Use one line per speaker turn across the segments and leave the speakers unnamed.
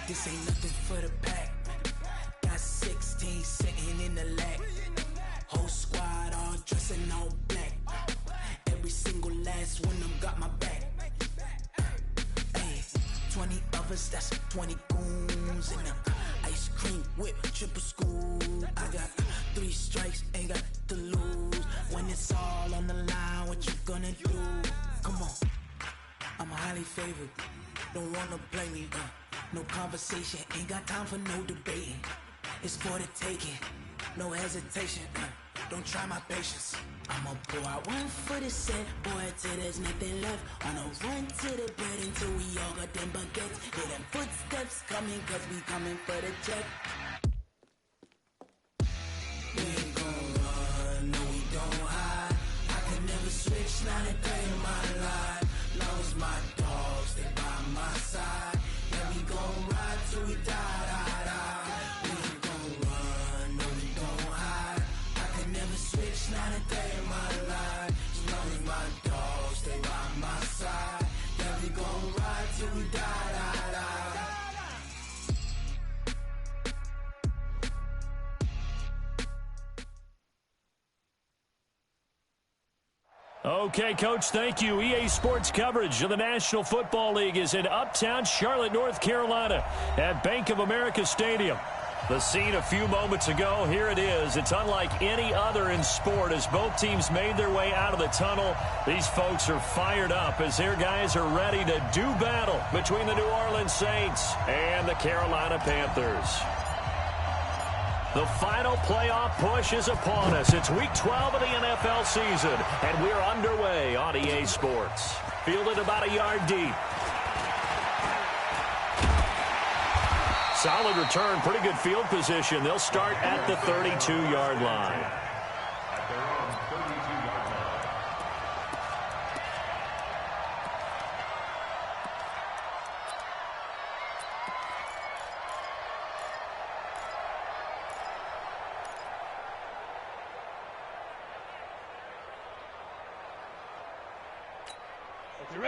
This ain't nothing for the pack. Got 16 sitting in the lap. Whole squad all dressing all black. Every single last one of them got my back. Hey, 20 of us, that's 20 goons in them. Ice cream whip, triple scoop. I got 3 strikes, ain't got to lose. When it's all on the line, what you gonna do? Come on, I'm highly favored. Don't wanna play me, no conversation. Ain't got time for no debating. It's for the taking, no hesitation. Don't try my patience. I'ma pour out one for the set, boy, till there's nothing left. On a run to the bread until we all got them baguettes. Hear them footsteps coming, cause we coming for the check. We ain't gon' run, no we don't hide. I can never switch, not a day in my life. Long as my dogs, they by my side. Yeah, we gon' ride till we die, die, die. We ain't gon' run, no we don't hide. I can never switch, not a day in my life. As long as my dogs, stay by my side. Yeah, we gon' ride till we die, die, die.
Okay, Coach, thank you. EA Sports coverage of the National Football League is in Uptown Charlotte, North Carolina at Bank of America Stadium. The scene a few moments ago, here it is. It's unlike any other in sport as both teams made their way out of the tunnel. These folks are fired up as their guys are ready to do battle between the New Orleans Saints and the Carolina Panthers. The final playoff push is upon us. It's Week 12 of the NFL season, and we're underway on EA Sports. Fielded about a yard deep. Solid return, pretty good field position. They'll start at the 32-yard line.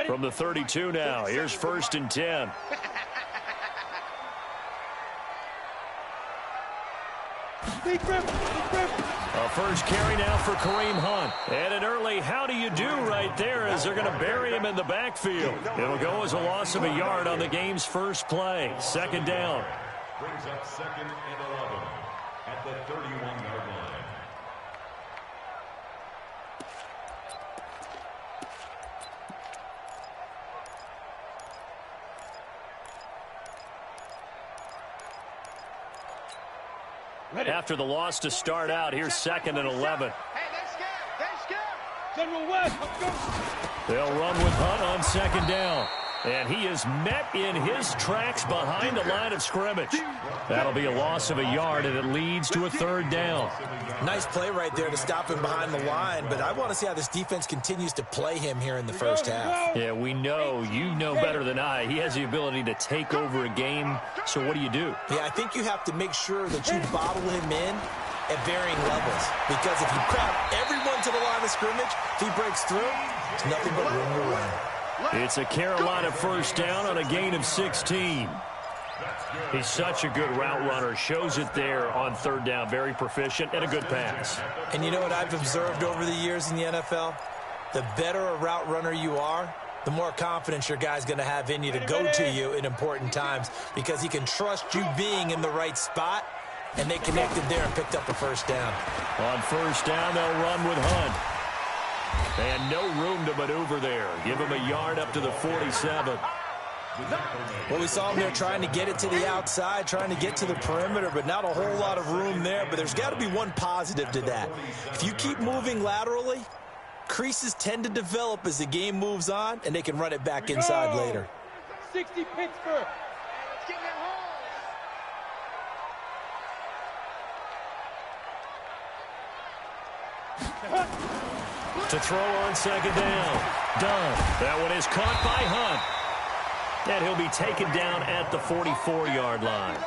From the 32 now, here's 1st and 10. A first carry now for Kareem Hunt. And an early how do you do right there as they're going to bury him in the backfield. It'll go as a loss of a yard on the game's first play. 2nd down.
Brings up 2nd and 11 at the 31-yard line.
After the loss to start out, here's 2nd and 11.
Hey, they scared. General West, let's go.
They'll run with Hunt on 2nd down. And he is met in his tracks behind the line of scrimmage. That'll be a loss of a yard, and it leads to a 3rd down.
Nice play right there to stop him behind the line, but I want to see how this defense continues to play him here in the first half.
Yeah, we know. You know better than I. He has the ability to take over a game, so what do you do?
Yeah, I think you have to make sure that you bottle him in at varying levels, because if you crowd everyone to the line of scrimmage, if he breaks through, there's nothing but room to run.
It's a Carolina 1st down on a gain of 16. He's such a good route runner. Shows it there on 3rd down. Very proficient and a good pass.
And you know what I've observed over the years in the NFL? The better a route runner you are, the more confidence your guy's going to have in you to go to you in important times, because he can trust you being in the right spot, and they connected there and picked up a 1st down.
On 1st down, they'll run with Hunt. And no room to maneuver there. Give him a yard up to the 47.
Well, we saw him there trying to get it to the outside, trying to get to the perimeter, but not a whole lot of room there. But there's got to be one positive to that. If you keep moving laterally, creases tend to develop as the game moves on, and they can run it back inside later.
60 Pittsburgh. Let's get that home.
To throw on 2nd down. Done. That one is caught by Hunt. And he'll be taken down at the 44-yard line.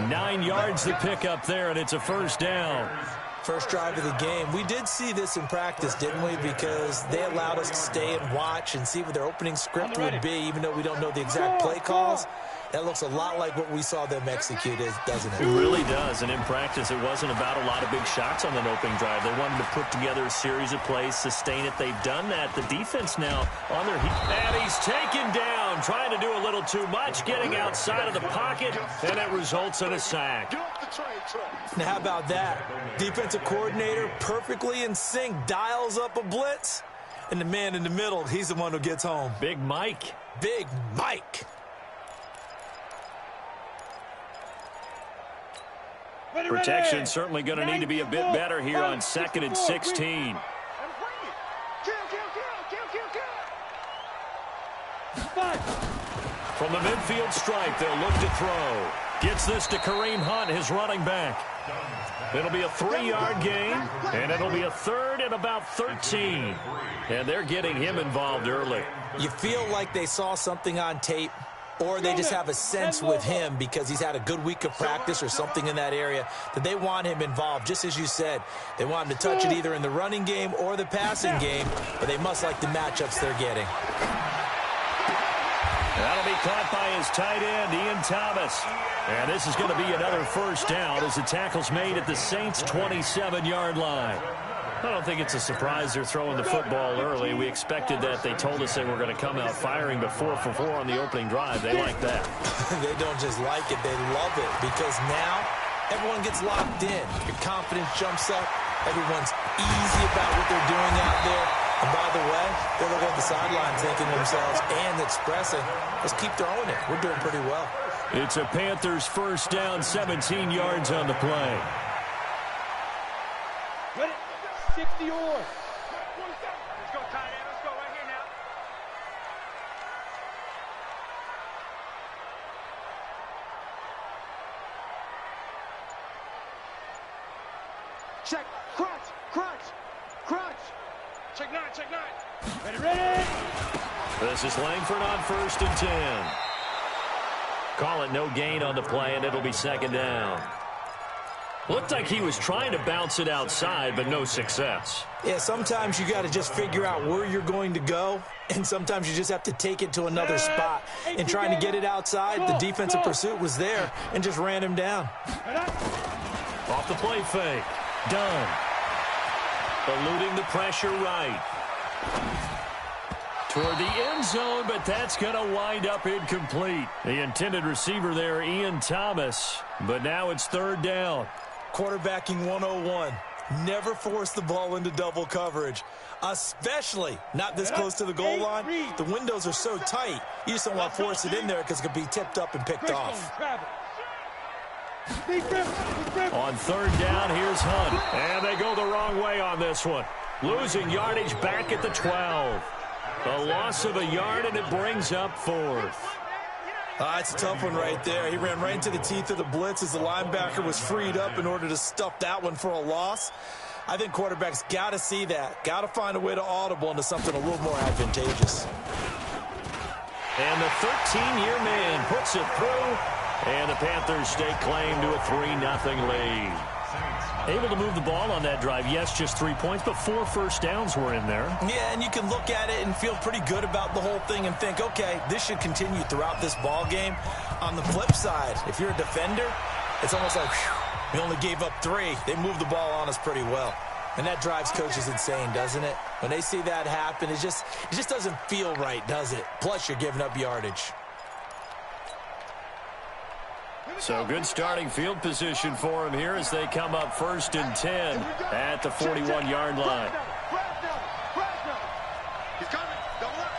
9 yards to pick up there, and it's a 1st down.
First drive of the game. We did see this in practice, didn't we? Because they allowed us to stay and watch and see what their opening script would be, even though we don't know the exact play calls. That looks a lot like what we saw them execute, doesn't it?
It really does, and in practice, it wasn't about a lot of big shots on that opening drive. They wanted to put together a series of plays, sustain it. They've done that. The defense now on their heat. And he's taken down, trying to do a little too much, getting outside of the pocket, and it results in a sack.
Now, how about that? Defensive coordinator perfectly in sync, dials up a blitz, and the man in the middle, he's the one who gets home.
Big Mike.
Big Mike.
Protection certainly going to need to be a bit better here on 2nd and 16. From the midfield stripe, they'll look to throw. Gets this to Kareem Hunt, his running back. It'll be a 3-yard gain, and it'll be a 3rd and about 13. And they're getting him involved early.
You feel like they saw something on tape, or they just have a sense with him because he's had a good week of practice or something in that area that they want him involved. Just as you said, they want him to touch it either in the running game or the passing game, but they must like the matchups they're getting.
That'll be caught by his tight end, Ian Thomas. And this is going to be another first down as the tackle's made at the Saints' 27-yard line. I don't think it's a surprise they're throwing the football early. We expected that. They told us they were going to come out firing, but 4 for 4 on the opening drive. They like that.
They don't just like it, they love it, because now everyone gets locked in. Your confidence jumps up. Everyone's easy about what they're doing out there. And by the way, they're looking at the sideline thinking to themselves and expressing, let's keep throwing it. We're doing pretty well.
It's a Panthers first down, 17 yards on the play.
Ready? 60 yours. Let's go, tight end. Let's go right here now. Check. Crunch. Crunch. Crunch. Check 9. Check 9. Ready, ready.
This is Langford on 1st and 10. Call it no gain on the play, and it'll be 2nd down. Looked like he was trying to bounce it outside, but no success.
Yeah, sometimes you got to just figure out where you're going to go, and sometimes you just have to take it to another spot. And trying to get it outside, the defensive pursuit was there and just ran him down.
Off the play fake. Done. Eluding the pressure right. Toward the end zone, but that's going to wind up incomplete. The intended receiver there, Ian Thomas, but now it's 3rd down.
Quarterbacking 101. Never force the ball into double coverage, especially not this close to the goal line. The windows are so tight, you just don't want to force it in there because it could be tipped up and picked off.
On 3rd down, here's Hunt. And they go the wrong way on this one. Losing yardage back at the 12. A loss of a yard, and it brings up 4th.
It's a tough one right there. He ran right into the teeth of the blitz as the linebacker was freed up in order to stuff that one for a loss. I think quarterbacks got to see that. Got to find a way to audible into something a little more advantageous.
And the 13-year man puts it through, and the Panthers stake claim to a 3-0 lead. Able to move the ball on that drive. Yes, just 3 points, but 4 first downs were in there.
Yeah, and you can look at it and feel pretty good about the whole thing and think, okay, this should continue throughout this ball game. On the flip side, if you're a defender, it's almost like, whew, we only gave up 3. They moved the ball on us pretty well. And that drives coaches insane, doesn't it? When they see that happen, it just doesn't feel right, does it? Plus, you're giving up yardage.
So good starting field position for him here as they come up 1st and 10 at the 41-yard line.
He's coming. Double up.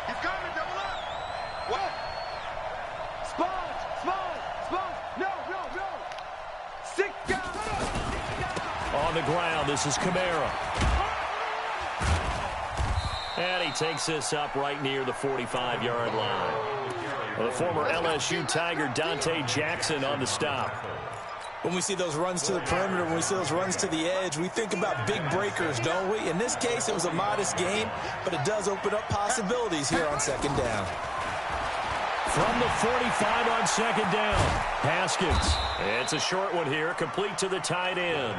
He's coming. Double up. What? Sponge. No. 6 guys.
On the ground, this is Kamara. And he takes this up right near the 45-yard line. Well, the former LSU Tiger Dante Jackson on the stop.
When we see those runs to the perimeter, when we see those runs to the edge, we think about big breakers, don't we? In this case, it was a modest gain, but it does open up possibilities here on 2nd down.
From the 45 on 2nd down, Haskins. It's a short one here, complete to the tight end.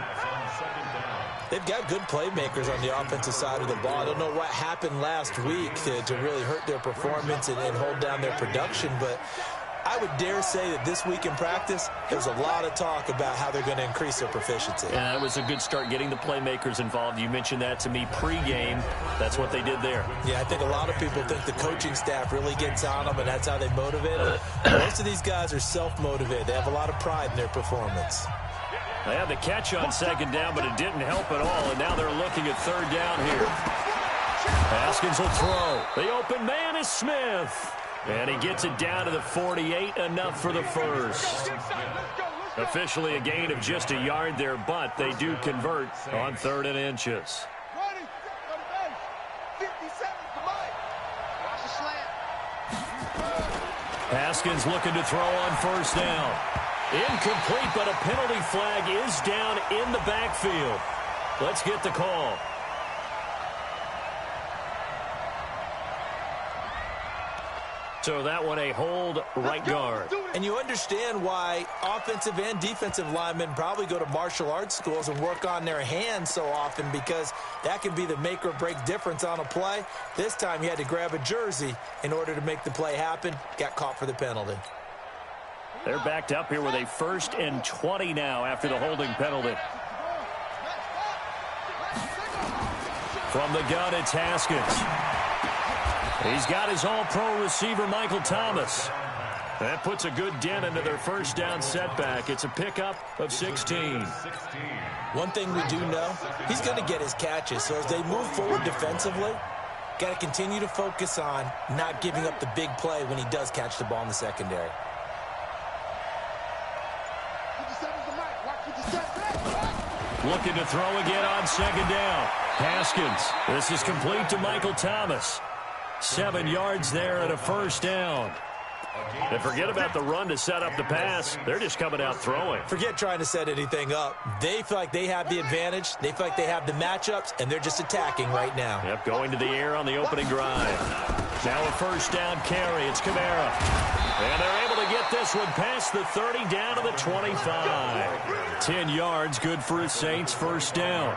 They've got good playmakers on the offensive side of the ball. I don't know what happened last week to really hurt their performance and hold down their production, but I would dare say that this week in practice, there's a lot of talk about how they're going to increase their proficiency.
Yeah, that was a good start getting the playmakers involved. You mentioned that to me pregame. That's what they did there.
Yeah, I think a lot of people think the coaching staff really gets on them, and that's how they motivate them. Most of these guys are self-motivated. They have a lot of pride in their performance.
They had the catch on second down, but it didn't help at all, and now they're looking at third down here. Haskins will throw. The open man is Smith. And he gets it down to the 48, enough for the first. Officially a gain of just a yard there, but they do convert on 3rd and inches. Haskins looking to throw on 1st down. Incomplete, but a penalty flag is down in the backfield. Let's get the call. So that one a hold right guard.
And you understand why offensive and defensive linemen probably go to martial arts schools and work on their hands so often, because that can be the make or break difference on a play. This time he had to grab a jersey in order to make the play happen. Got caught for the penalty.
They're backed up here with a 1st and 20 now after the holding penalty. From the gun, it's Haskins. He's got his all-pro receiver, Michael Thomas. That puts a good dent into their 1st down setback. It's a pickup of 16.
One thing we do know, he's going to get his catches. So as they move forward defensively, got to continue to focus on not giving up the big play when he does catch the ball in the secondary.
Looking to throw again on 2nd down. Haskins. This is complete to Michael Thomas. 7 yards there and a 1st down. And forget about the run to set up the pass. They're just coming out throwing.
Forget trying to set anything up. They feel like they have the advantage. They feel like they have the matchups, and they're just attacking right now.
Yep, going to the air on the opening drive. Now a 1st down carry. It's Kamara. And they're able to get this one past the 30 down to the 25. 10 yards, good for his Saints 1st down.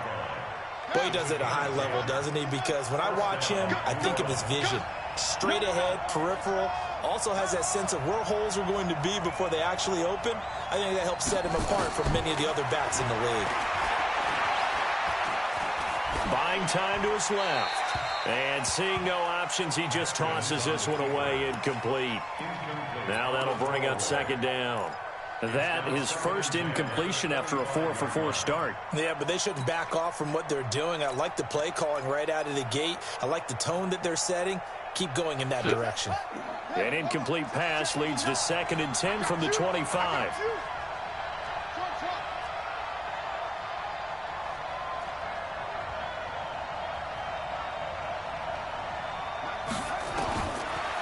Well, he does it at a high level, doesn't he? Because when I watch him, I think of his vision. Straight ahead, peripheral. Also has that sense of where holes are going to be before they actually open. I think that helps set him apart from many of the other backs in the league.
Buying time to his left. And seeing no options, he just tosses this one away, incomplete. Now that'll bring up 2nd down. That his 1st incompletion after a 4-for-4 start.
Yeah, but they shouldn't back off from what they're doing. I like the play calling right out of the gate. I like the tone that they're setting. Keep going in that direction.
An incomplete pass leads to 2nd and 10 from the 25.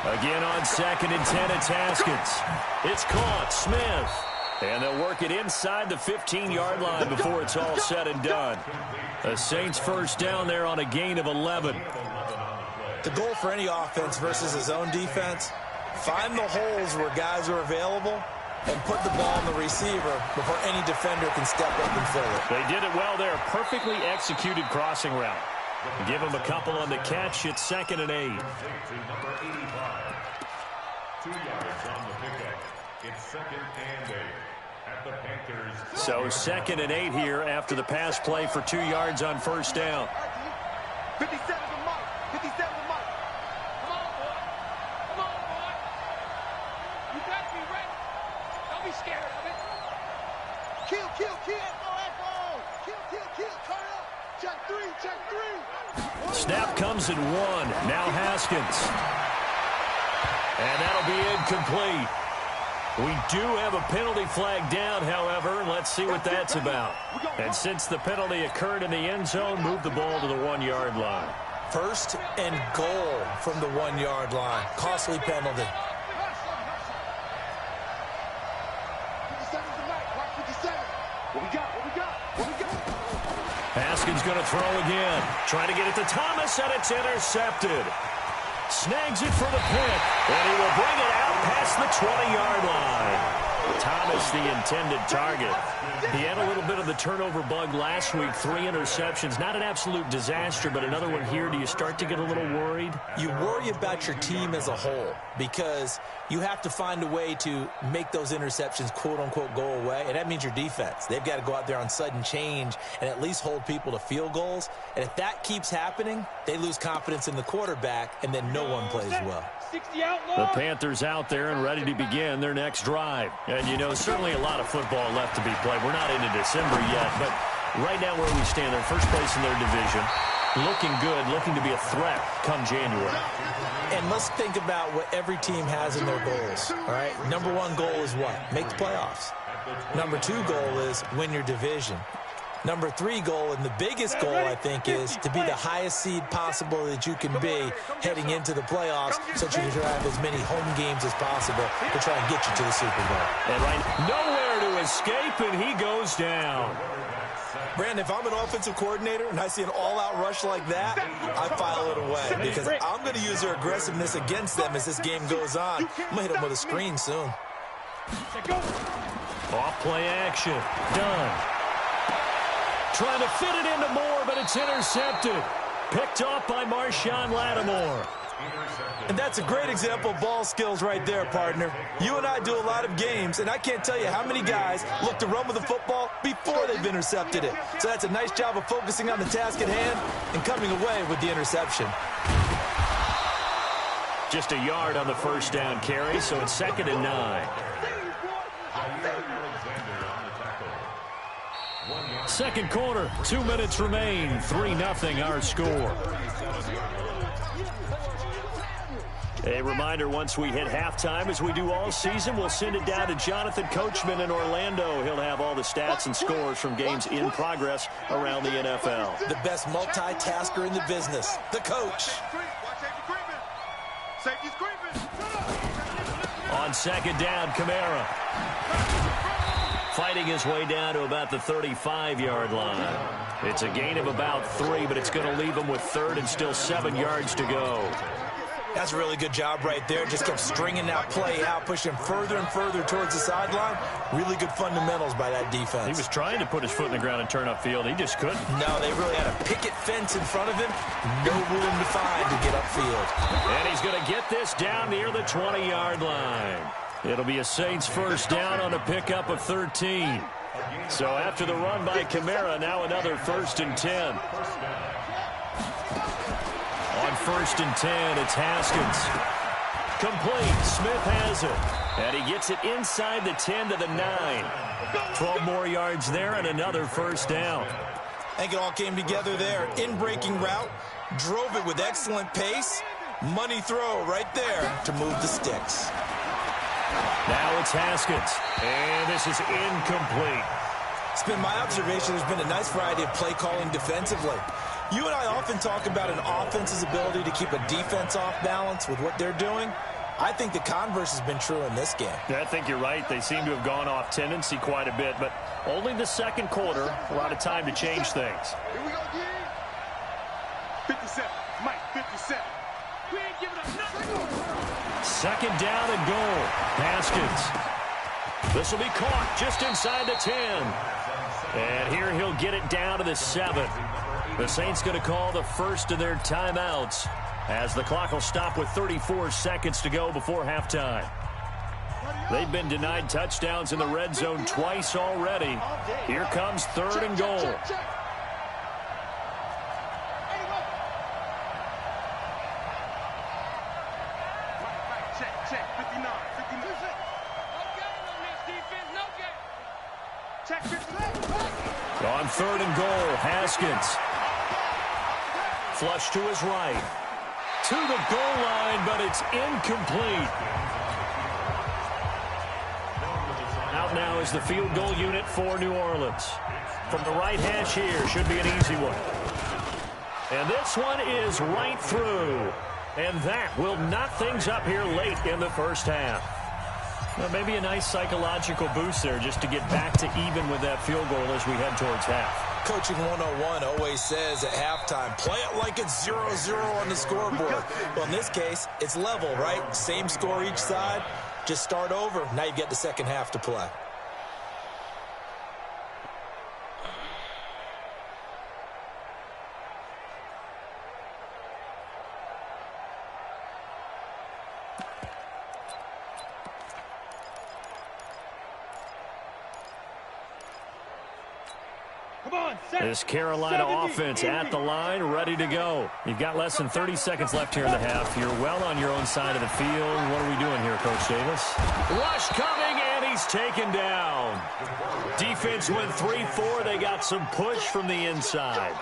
Again on 2nd and 10, it's Haskins. It's caught, Smith. And they'll work it inside the 15-yard line before it's all said and done. The Saints 1st down there on a gain of 11.
The goal for any offense versus his own defense, find the holes where guys are available and put the ball on the receiver before any defender can step up and fill it.
They did it well there. Perfectly executed crossing route. Give him a couple on the catch. It's 2nd and 8.
2 yards on the pickup. It's 2nd and 8 at the Panthers.
So 2nd and 8 here after the pass play for 2 yards on 1st down.
57 to Mike. 57 to Mike. Come on, boy. Come on, boy. You got to be ready. Don't be scared of it. Kill, kill, kill. Echo. Kill. Turn up. Check 3.
Snap comes in 1. Now Haskins. And that'll be incomplete. We do have a penalty flag down, however. Let's see what that's about. And since the penalty occurred in the end zone, move the ball to the 1-yard line.
1st and goal from the 1-yard line. Costly penalty.
What we got?
Haskins going to throw again. Trying to get it to Thomas, and it's intercepted. Snags it for the pick, and he will bring it out past the 20-yard line. Thomas miss the intended target. He had a little bit of the turnover bug last week, 3 interceptions. Not an absolute disaster, but another one here. Do you start to get a little worried?
You worry about your team as a whole because you have to find a way to make those interceptions, quote-unquote, go away, and that means your defense. They've got to go out there on sudden change and at least hold people to field goals, and if that keeps happening, they lose confidence in the quarterback, and then no one plays well.
The Panthers out there and ready to begin their next drive. And, you know, certainly a lot of football left to be played. We're not into December yet, but right now where we stand, they're first place in their division. Looking good, looking to be a threat come January.
And let's think about what every team has in their goals, all right? Number 1 goal is what? Make the playoffs. Number 2 goal is win your division. Number 3 goal, and the biggest goal, I think, is to be the highest seed possible that you can be heading into the playoffs so that you can have as many home games as possible to try and get you to the Super Bowl.
And right, nowhere to escape, and he goes down.
Brandon, if I'm an offensive coordinator and I see an all-out rush like that, I file it away because I'm going to use their aggressiveness against them as this game goes on. I'm going to hit them with a screen soon.
Off-play action. Done. Trying to fit it into Moore, but it's intercepted. Picked off by Marshawn Lattimore.
And that's a great example of ball skills right there, partner. You and I do a lot of games, and I can't tell you how many guys look to run with the football before they've intercepted it. So that's a nice job of focusing on the task at hand and coming away with the interception.
Just a yard on the first down carry, so it's 2nd and 9. Second quarter, 2 minutes remain, 3-0 our score. A reminder, once we hit halftime, as we do all season, we'll send it down to Jonathan Coachman in Orlando. He'll have all the stats and scores from games in progress around the NFL.
The best multitasker in the business, the coach.
On 2nd down, Kamara. Fighting his way down to about the 35-yard line. It's a gain of about 3, but it's going to leave him with 3rd and still 7 yards to go.
That's a really good job right there. Just kept stringing that play out, pushing further and further towards the sideline. Really good fundamentals by that defense.
He was trying to put his foot in the ground and turn upfield. He just couldn't.
No, they really had a picket fence in front of him. No room to find to get upfield.
And he's going to get this down near the 20-yard line. It'll be a Saints first down on a pickup of 13. So after the run by Kamara, now another 1st and 10. On 1st and 10, it's Haskins. Complete. Smith has it. And he gets it inside the 10 to the 9. 12 more yards there and another first down.
I think it all came together there. In-breaking route. Drove it with excellent pace. Money throw right there to move the sticks.
Now it's Haskins. And this is incomplete.
It's been my observation there's been a nice variety of play calling defensively. You and I often talk about an offense's ability to keep a defense off balance with what they're doing. I think the converse has been true in this game.
I think you're right. They seem to have gone off tendency quite a bit, but only the second quarter. A lot of time to change things.
Here we go, again. 57. Mike, 57. We ain't giving up nothing.
2nd down and goal. Haskins. This will be caught just inside the 10. And here he'll get it down to the 7. The Saints going to call the first of their timeouts as the clock will stop with 34 seconds to go before halftime. They've been denied touchdowns in the red zone twice already. Here comes 3rd and goal.
Check, 59, 59. Check 59.
On 3rd and goal, Haskins. Flush to his right. To the goal line, but it's incomplete. Out now is the field goal unit for New Orleans. From the right hash here, should be an easy one. And this one is right through. And that will knock things up here late in the first half. Well, maybe a nice psychological boost there just to get back to even with that field goal as we head towards half.
Coaching 101 always says at halftime, play it like it's 0-0 on the scoreboard. Well, in this case, it's level, right? Same score each side. Just start over. Now you get the second half to play.
This Carolina offense at the line, ready to go. You've got less than 30 seconds left here in the half. You're well on your own side of the field. What are we doing here, Coach Davis? Rush coming, and he's taken down. Defense went 3-4. They got some push from the inside.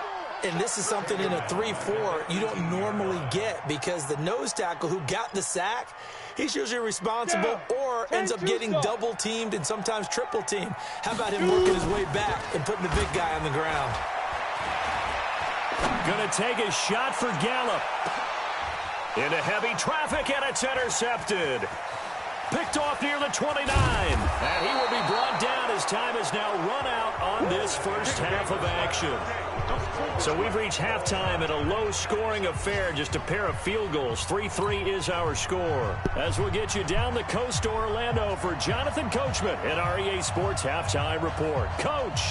And this is something in a 3-4 you don't normally get, because the nose tackle who got the sack, he's usually responsible or ends up getting double-teamed and sometimes triple-teamed. How about him working his way back and putting the big guy on the ground?
Going to take a shot for Gallup. Into heavy traffic, and it's intercepted. Picked off near the 29. And he will be brought down as time has now run out on this first half of action. So we've reached halftime in a low-scoring affair, just a pair of field goals. 3-3 is our score. As we'll get you down the coast to Orlando for Jonathan Coachman at our EA Sports Halftime Report. Coach,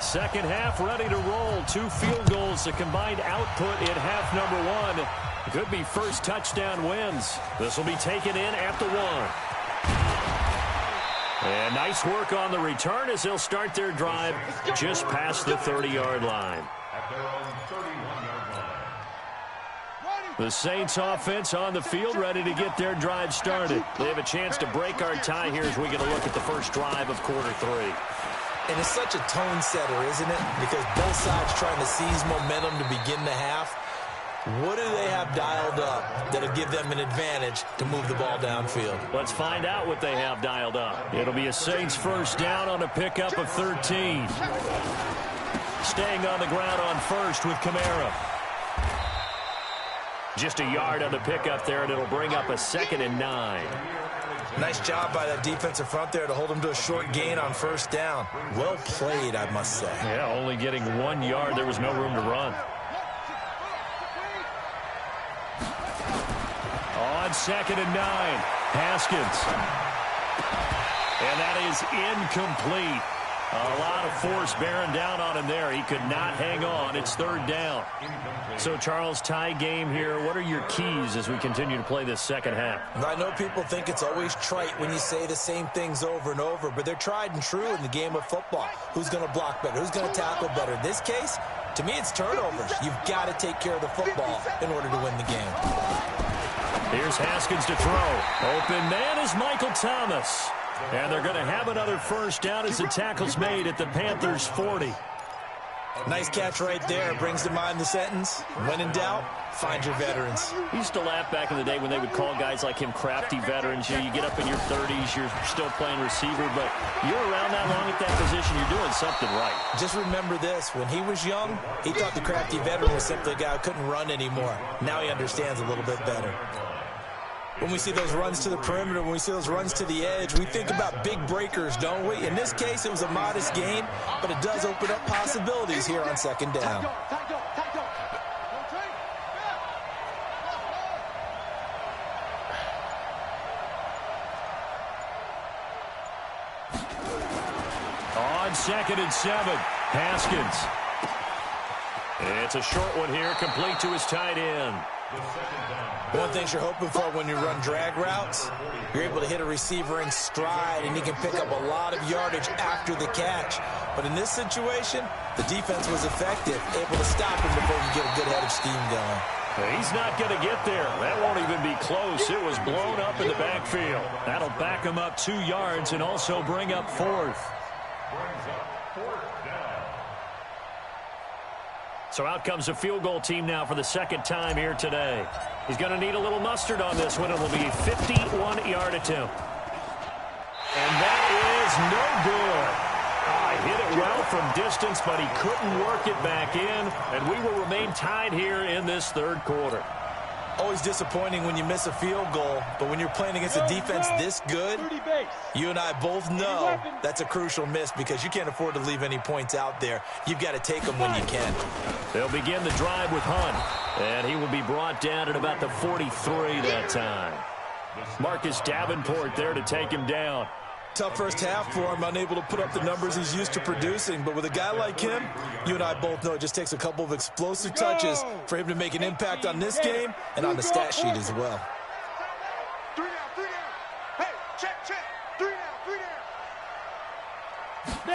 second half ready to roll. 2 field goals, the combined output in half number 1. Could be first touchdown wins. This will be taken in at the 1. And nice work on the return as they'll start their drive just past the 30-yard line.
At their own 31-yard line.
The Saints offense on the field ready to get their drive started. They have a chance to break our tie here as we get a look at the first drive of quarter 3.
And it's such a tone setter, isn't it? Because both sides trying to seize momentum to begin the half. What do they have dialed up that'll give them an advantage to move the ball downfield?
Let's find out what they have dialed up. It'll be a Saints first down on a pickup of 13. Staying on the ground on first with Kamara. Just a yard on the pickup there, and it'll bring up a 2nd and 9.
Nice job by that defensive front there to hold them to a short gain on first down. Well played, I must say.
Yeah, only getting 1 yard. There was no room to run. On 2nd and 9, Haskins. And that is incomplete. A lot of force bearing down on him there. He could not hang on. It's 3rd down. So, Charles, tie game here. What are your keys as we continue to play this second half?
I know people think it's always trite when you say the same things over and over, but they're tried and true in the game of football. Who's going to block better? Who's going to tackle better? In this case, to me, it's turnovers. You've got to take care of the football in order to win the game.
Here's Haskins to throw. Open man is Michael Thomas. And they're going to have another first down as the tackle's made at the Panthers' 40.
Nice catch right there. Brings to mind the sentence, when in doubt, find your veterans.
We used to laugh back in the day when they would call guys like him crafty veterans. You know, you get up in your 30s, you're still playing receiver, but you're around that long at that position, you're doing something right.
Just remember this. When he was young, he thought the crafty veteran was simply a guy who couldn't run anymore. Now he understands a little bit better. When we see those runs to the perimeter, when we see those runs to the edge, we think about big breakers, don't we? In this case, it was a modest gain, but it does open up possibilities here on 2nd down.
On 2nd and 7, Haskins. It's a short one here, complete to his tight end.
One thing you're hoping for when you run drag routes, you're able to hit a receiver in stride, and he can pick up a lot of yardage after the catch. But in this situation, the defense was effective, able to stop him before he could get a good head of steam going.
He's not going to get there. That won't even be close. It was blown up in the backfield. That'll back him up 2 yards and also bring up 4th. So out comes a field goal team now for the 2nd time here today. He's going to need a little mustard on this one. It will be a 51-yard attempt. And that is no good. Hit it well from distance, but he couldn't work it back in. And we will remain tied here in this 3rd quarter.
Always disappointing when you miss a field goal, but when you're playing against a defense this good, you and I both know that's a crucial miss because you can't afford to leave any points out there. You've got to take them when you can.
They'll begin the drive with Hunt, and he will be brought down at about the 43 that time. Marcus Davenport there to take him down.
Tough first half for him, unable to put up the numbers he's used to producing. But with a guy like him, you and I both know it just takes a couple of explosive touches for him to make an impact on this game and on the stat sheet as well.
3 down, 3 down. Hey, check. 3 down, 3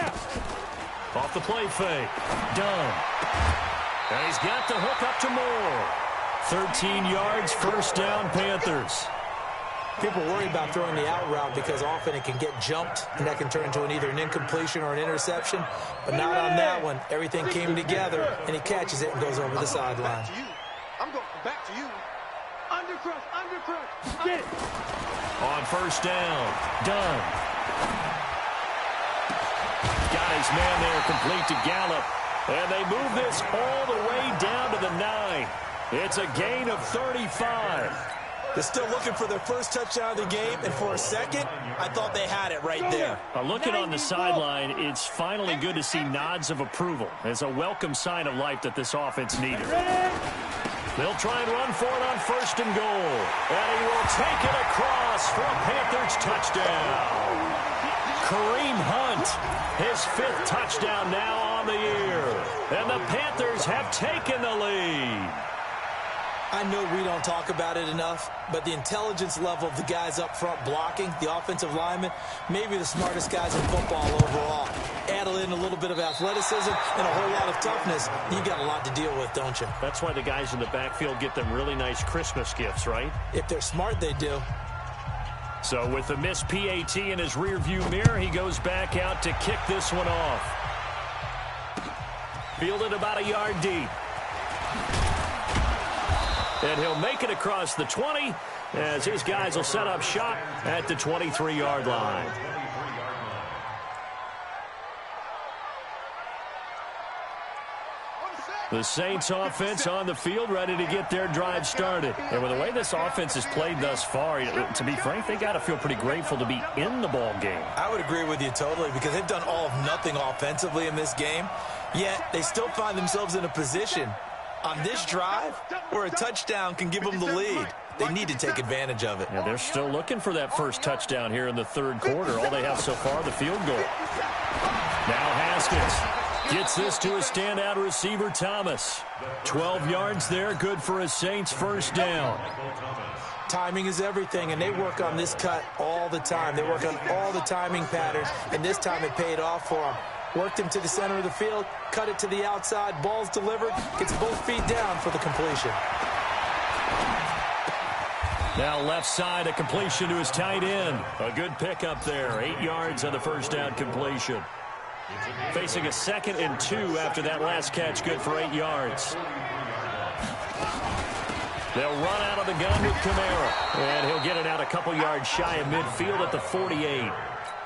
down. Now.
Off the play fake. Done. And he's got the hook up to Moore. 13 yards, first down, Panthers.
People worry about throwing the out route because often it can get jumped, and that can turn into either an incompletion or an interception. But not on that one. Everything came together, and he catches it and goes over the sideline.
I'm going back to you. Undercrush, undercrush. Get it.
On first down, done. Got his man there, complete to Gallup. And they move this all the way down to the 9. It's a gain of 35.
They're still looking for their first touchdown of the game, and for a second, I thought they had it right there.
Looking on the sideline, it's finally good to see nods of approval. It's a welcome sign of life that this offense needed. They'll try and run for it on first and goal. And he will take it across for a Panthers touchdown. Kareem Hunt, his 5th touchdown now on the year. And the Panthers have taken the lead.
I know we don't talk about it enough, but the intelligence level of the guys up front blocking, the offensive linemen, maybe the smartest guys in football overall. Add in a little bit of athleticism and a whole lot of toughness, you got a lot to deal with, don't you?
That's why the guys in the backfield get them really nice Christmas gifts, right?
If they're smart, they do.
So with the missed PAT in his rearview mirror, he goes back out to kick this one off. Fielded about a yard deep. And he'll make it across the 20 as his guys will set up shop at the 23-yard line. The Saints offense on the field ready to get their drive started. And with the way this offense has played thus far, to be frank, they got to feel pretty grateful to be in the ball game.
I would agree with you totally because they've done all of nothing offensively in this game, yet they still find themselves in a position on this drive where a touchdown can give them the lead. They need to take advantage of it.
Yeah, they're still looking for that first touchdown here in the third quarter. All they have so far, the field goal. Now Haskins gets this to a standout receiver, Thomas. 12 yards there, good for a Saints first down.
Timing is everything, and they work on this cut all the time. They work on all the timing patterns, and this time it paid off for them. Worked him to the center of the field, cut it to the outside, ball's delivered, gets both feet down for the completion.
Now left side, a completion to his tight end. A good pickup there, 8 yards on the first down completion. Facing a 2nd and 2 after that last catch, good for 8 yards. They'll run out of the gun with Kamara, and he'll get it out a couple yards shy of midfield at the 48.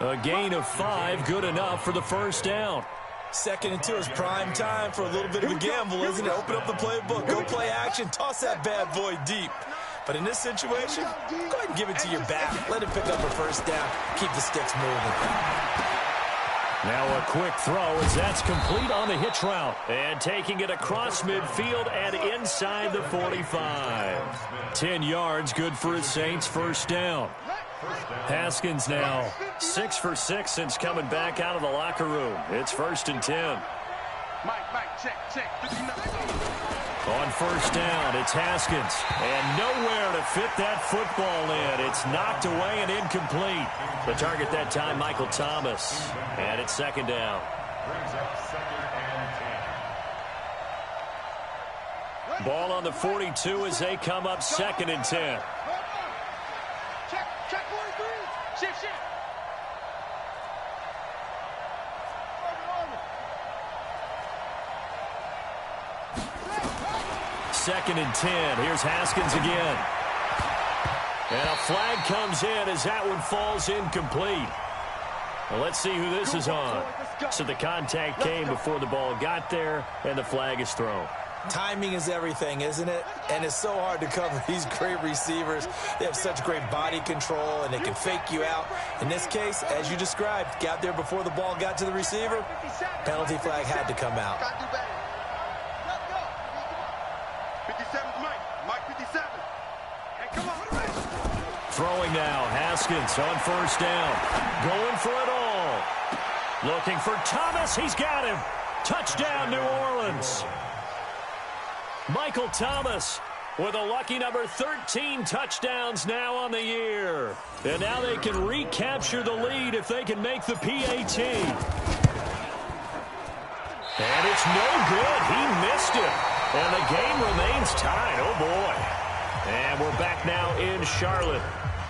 A gain of 5, good enough for the first down.
2nd and 2 is prime time for a little bit of a gamble, isn't it? Open up the playbook, go play action, toss that bad boy deep. But in this situation, go ahead and give it to your back. Let him pick up a first down. Keep the sticks moving.
Now a quick throw as that's complete on the hitch route. And taking it across midfield and inside the 45. 10 yards, good for his Saints first down. Haskins now 6 for 6 since coming back out of the locker room. It's 1st and 10.
Mike, check.
On first down, it's Haskins. And nowhere to fit that football in. It's knocked away and incomplete. The target that time, Michael Thomas. And it's 2nd down. Ball on the 42 as they come up 2nd and 10.
Check 43. Shift.
2nd and 10. Here's Haskins again. And a flag comes in as that one falls incomplete. Well, let's see who this is on. So the contact came before the ball got there, and the flag is thrown.
Timing is everything, isn't it? And it's so hard to cover these great receivers. They have such great body control, and they can fake you out. In this case, as you described, got there before the ball got to the receiver. Penalty flag had to come out.
57's Mike 57. Hey, come on.
Throwing now, Haskins on first down. Going for it all. Looking for Thomas. He's got him. Touchdown, New Orleans. Michael Thomas with a lucky number 13 touchdowns now on the year. And now they can recapture the lead if they can make the PAT. And it's no good. He missed it. And the game remains tied. Oh, boy. And we're back now in Charlotte,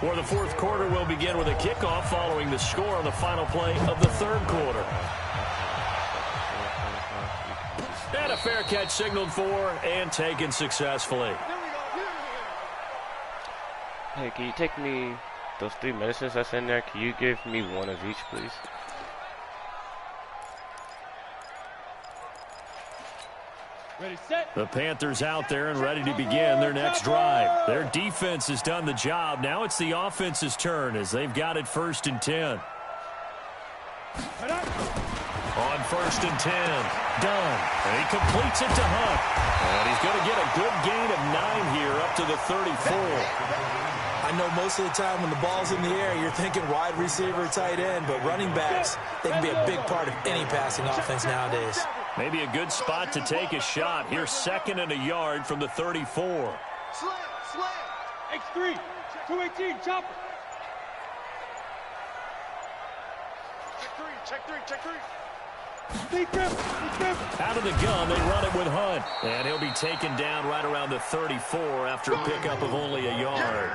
where the fourth quarter will begin with a kickoff following the score on the final play of the third quarter. And a fair catch signaled for and taken successfully.
Hey, can you take me those 3 medicines that's in there? Can you give me one of each, please?
Ready, set.
The Panthers out there and ready to begin their next drive. Their defense has done the job. Now it's the offense's turn as they've got it 1st and 10. On 1st and 10, Dunn. And he completes it to Hunt. And he's going to get a good gain of 9 here up to the 34.
I know most of the time when the ball's in the air, you're thinking wide receiver, tight end, but running backs, they can be a big part of any passing offense nowadays.
Maybe a good spot to take a shot. Here's 2nd and a yard from the 34.
Slam. X3. 218. Chopper. Check three. Deep grip.
Out of the gun, they run it with Hunt. And he'll be taken down right around the 34 after a pickup of only a yard.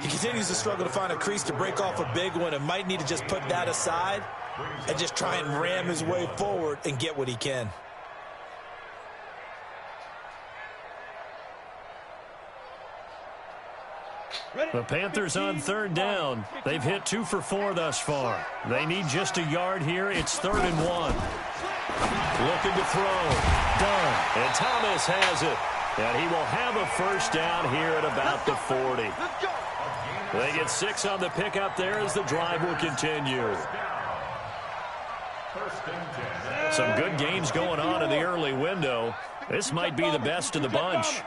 He continues to struggle to find a crease to break off a big one and might need to just put that aside and just try and ram his way forward and get what he can.
The Panthers on 3rd down. They've hit 2 for 4 thus far. They need just a yard here. It's 3rd and 1. Looking to throw. Dunn. And Thomas has it. And he will have a 1st down here at about the 40. They get 6 on the pickup there as the drive will continue. Some good games going on in the early window. This might be the best of the bunch.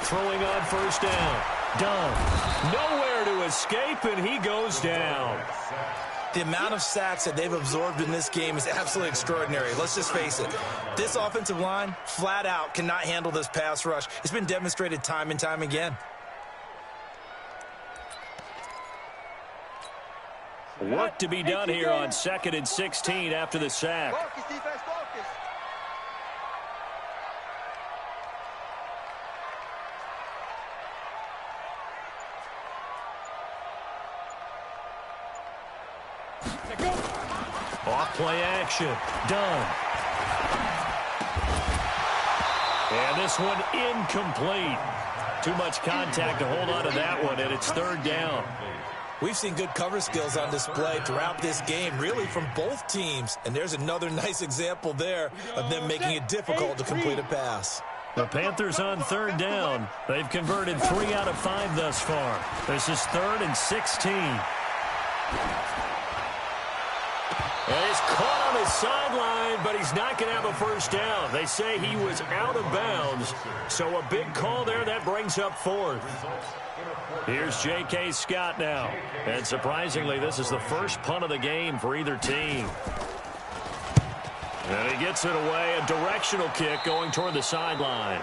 Throwing on 1st down. Dunn. Nowhere to escape, and he goes down.
The amount of sacks that they've absorbed in this game is absolutely extraordinary. Let's just face it. This offensive line, flat out, cannot handle this pass rush. It's been demonstrated time and time again.
Work to be done here on 2nd and 16 after the sack.
Focus, defense, focus.
Off play action. Done. And this one incomplete. Too much contact to hold on to that one, and it's 3rd down.
We've seen good cover skills on display throughout this game, really from both teams. And there's another nice example there of them making it difficult to complete a pass.
The Panthers on 3rd down. They've converted 3 out of 5 thus far. This is 3rd and 16. And he's caught on his sideline, but he's not going to have a 1st down. They say he was out of bounds. So a big call there that brings up 4th. Here's J.K. Scott now. And surprisingly, this is the first punt of the game for either team. And he gets it away, a directional kick going toward the sideline.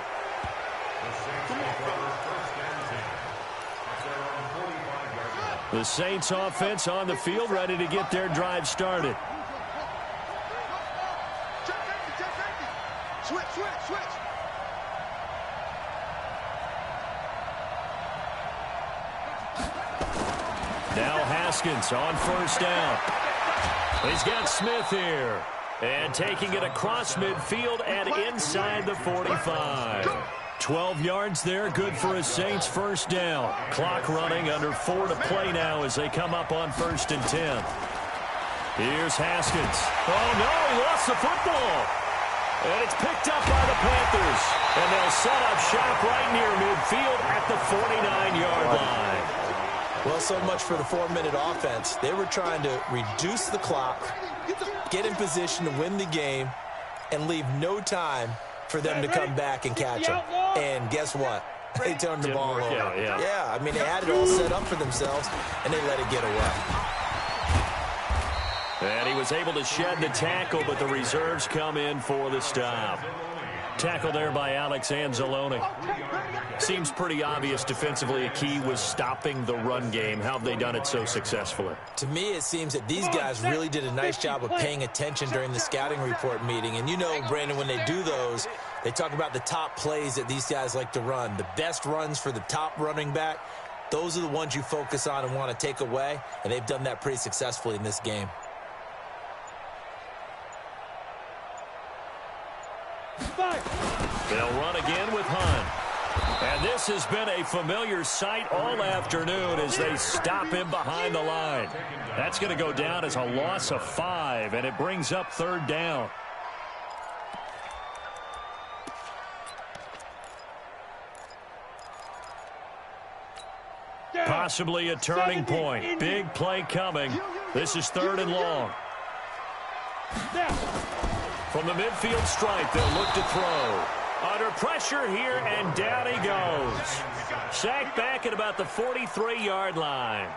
The Saints offense on the field, ready to get their drive started.
Switch.
Now Haskins on 1st down. He's got Smith here. And taking it across midfield and inside the 45. 12 yards there, good for a Saints 1st down. Clock running, under 4 to play now as they come up on 1st and 10. Here's Haskins. Oh, no, he lost the football. And it's picked up by the Panthers. And they'll set up shop right near midfield at the 49-yard line.
Well, so much for the 4-minute offense. They were trying to reduce the clock, get in position to win the game, and leave no time for them to come back and catch them. And guess what? They turned the ball over. Yeah, I mean, they had it all set up for themselves, and they let it get away.
And he was able to shed the tackle, but the reserves come in for the stop. Tackle there by Alex Anzalone. Seems pretty obvious defensively a key was stopping the run game. How have they done it so successfully?
To me, it seems that these guys really did a nice job of paying attention during the scouting report meeting. And you know, Brandon, when they do those, they talk about the top plays that these guys like to run. The best runs for the top running back, those are the ones you focus on and want to take away. And they've done that pretty successfully in this game.
They'll run again with Hunt. And this has been a familiar sight all afternoon as they stop him behind the line. That's going to go down as a loss of 5, and it brings up 3rd down. Possibly a turning point. Big play coming. This is 3rd and long. From the midfield stripe, they'll look to throw. Under pressure here, and down he goes. Sacked back at about the 43-yard line.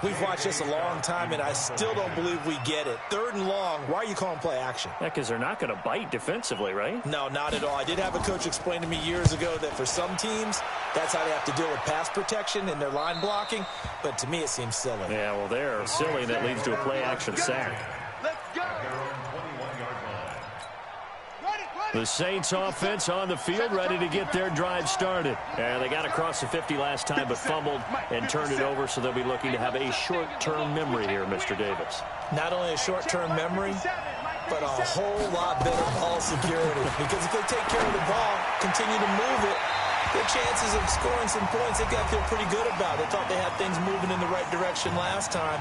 We've watched this a long time, and I still don't believe we get it. 3rd and long, why are you calling play action?
Yeah, because they're not going to bite defensively, right?
No, not at all. I did have a coach explain to me years ago that for some teams, that's how they have to deal with pass protection and their line blocking. But to me, it seems silly.
Yeah, well, they're silly, and that leads to a play action sack. The Saints offense on the field, ready to get their drive started. And they got across the 50 last time, but fumbled and turned it over, so they'll be looking to have a short-term memory here, Mr. Davis.
Not only a short-term memory, but a whole lot better ball security. Because if they take care of the ball, continue to move it, their chances of scoring some points, they've got to feel pretty good about. They thought they had things moving in the right direction last time.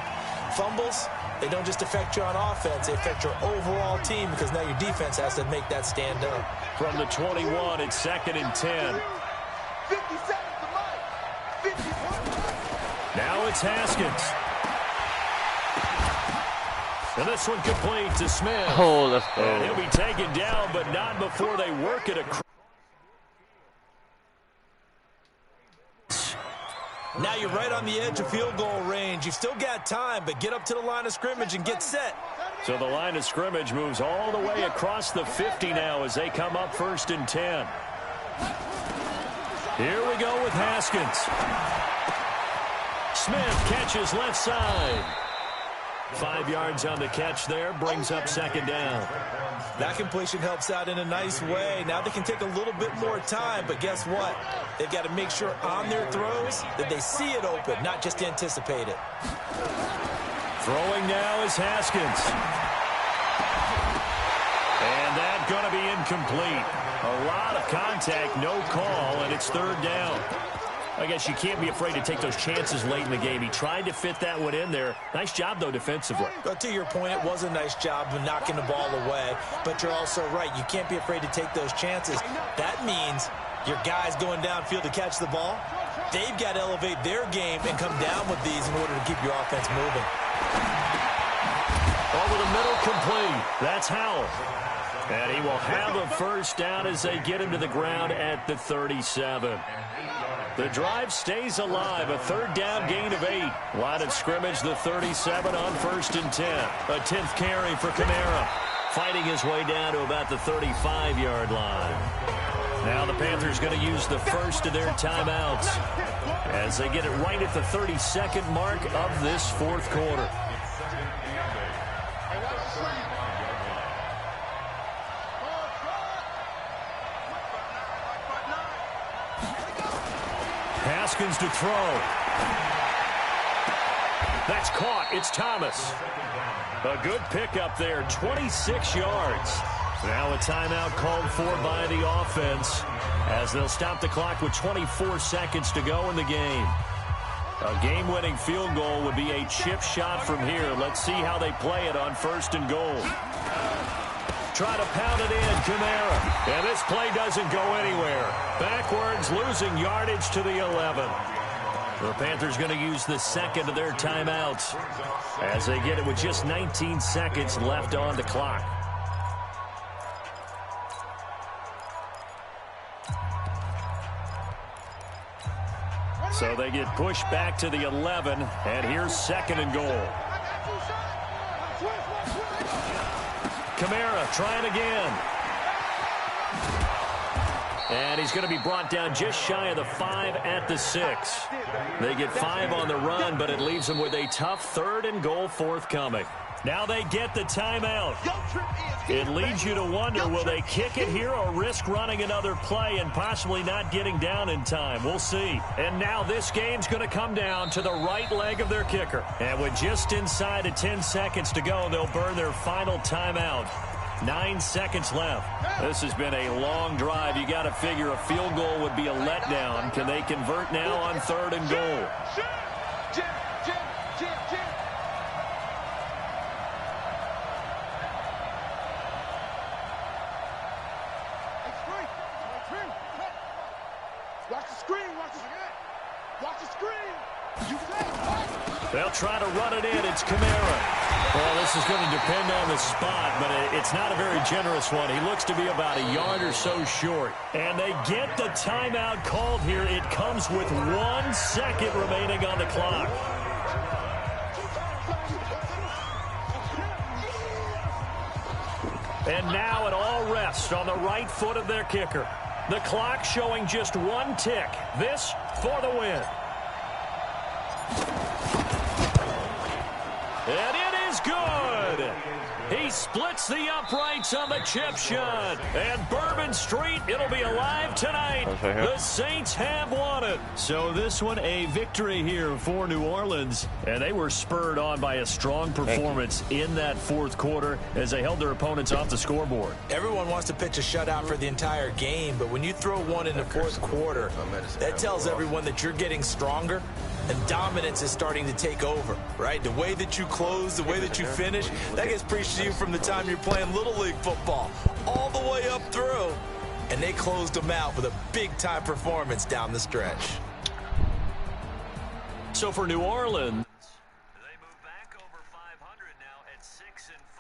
Fumbles, they don't just affect you on offense, they affect your overall team because now your defense has to make that stand up.
From the 21, it's 2nd and 10. Now it's Haskins. And this one complete to Smith.
Oh, let's go.
And he'll be taken down, but not before they work it across.
Now you're right on the edge of field goal range. You've still got time, but get up to the line of scrimmage and get set.
So the line of scrimmage moves all the way across the 50 now as they come up 1st and 10. Here we go with Haskins. Smith catches left side. 5 yards on the catch there, brings up 2nd down.
That completion helps out in a nice way. Now they can take a little bit more time, but guess what? They've got to make sure on their throws that they see it open, not just anticipate it.
Throwing now is Haskins. And that's going to be incomplete. A lot of contact, no call, and it's 3rd down. I guess you can't be afraid to take those chances late in the game. He tried to fit that one in there. Nice job, though, defensively.
But to your point, it was a nice job of knocking the ball away. But you're also right. You can't be afraid to take those chances. That means your guys going downfield to catch the ball, they've got to elevate their game and come down with these in order to keep your offense moving.
Over the middle, complete. That's Howell. And he will have a 1st down as they get him to the ground at the 37. The drive stays alive. A 3rd down gain of 8. Line of scrimmage, the 37 on 1st and 10. A 10th carry for Kamara. Fighting his way down to about the 35-yard line. Now the Panthers going to use the first of their timeouts as they get it right at the 32nd mark of this 4th quarter. Haskins to throw. That's caught. It's Thomas. A good pickup there, 26 yards. Now a timeout called for by the offense as they'll stop the clock with 24 seconds to go in the game. A game-winning field goal would be a chip shot from here. Let's see how they play it on 1st and goal. Try to pound it in, Kamara. And this play doesn't go anywhere. Backwards, losing yardage to the 11. The Panthers going to use the 2nd of their timeouts as they get it with just 19 seconds left on the clock. So they get pushed back to the 11, and here's 2nd and goal. Kamara trying again. And he's going to be brought down just shy of the 5 at the 6. They get 5 on the run, but it leaves them with a tough 3rd and goal forthcoming. Now they get the timeout. It leads you to wonder, will they kick it here or risk running another play and possibly not getting down in time? We'll see. And now this game's going to come down to the right leg of their kicker. And with just inside of 10 seconds to go, they'll burn their final timeout. 9 seconds left. This has been a long drive. You got to figure a field goal would be a letdown. Can they convert now on 3rd and goal? They'll try to run it in. It's Kamara. Well, this is going to depend on the spot, but it's not a very generous one. He looks to be about a yard or so short. And they get the timeout called here. It comes with 1 second remaining on the clock. And now it all rests on the right foot of their kicker. The clock showing just 1 tick. This for the win. And it is good. He splits the uprights on the chip shot. And Bourbon Street, it'll be alive tonight. The Saints have won it. So this one, a victory here for New Orleans. And they were spurred on by a strong performance in that 4th quarter as they held their opponents off the scoreboard.
Everyone wants to pitch a shutout for the entire game, but when you throw one in the 4th quarter, that tells everyone that you're getting stronger. And dominance is starting to take over, right? The way that you close, the way that you finish, that gets preached to you from the time you're playing Little League football all the way up through. And they closed them out with a big-time performance down the stretch.
So for New Orleans,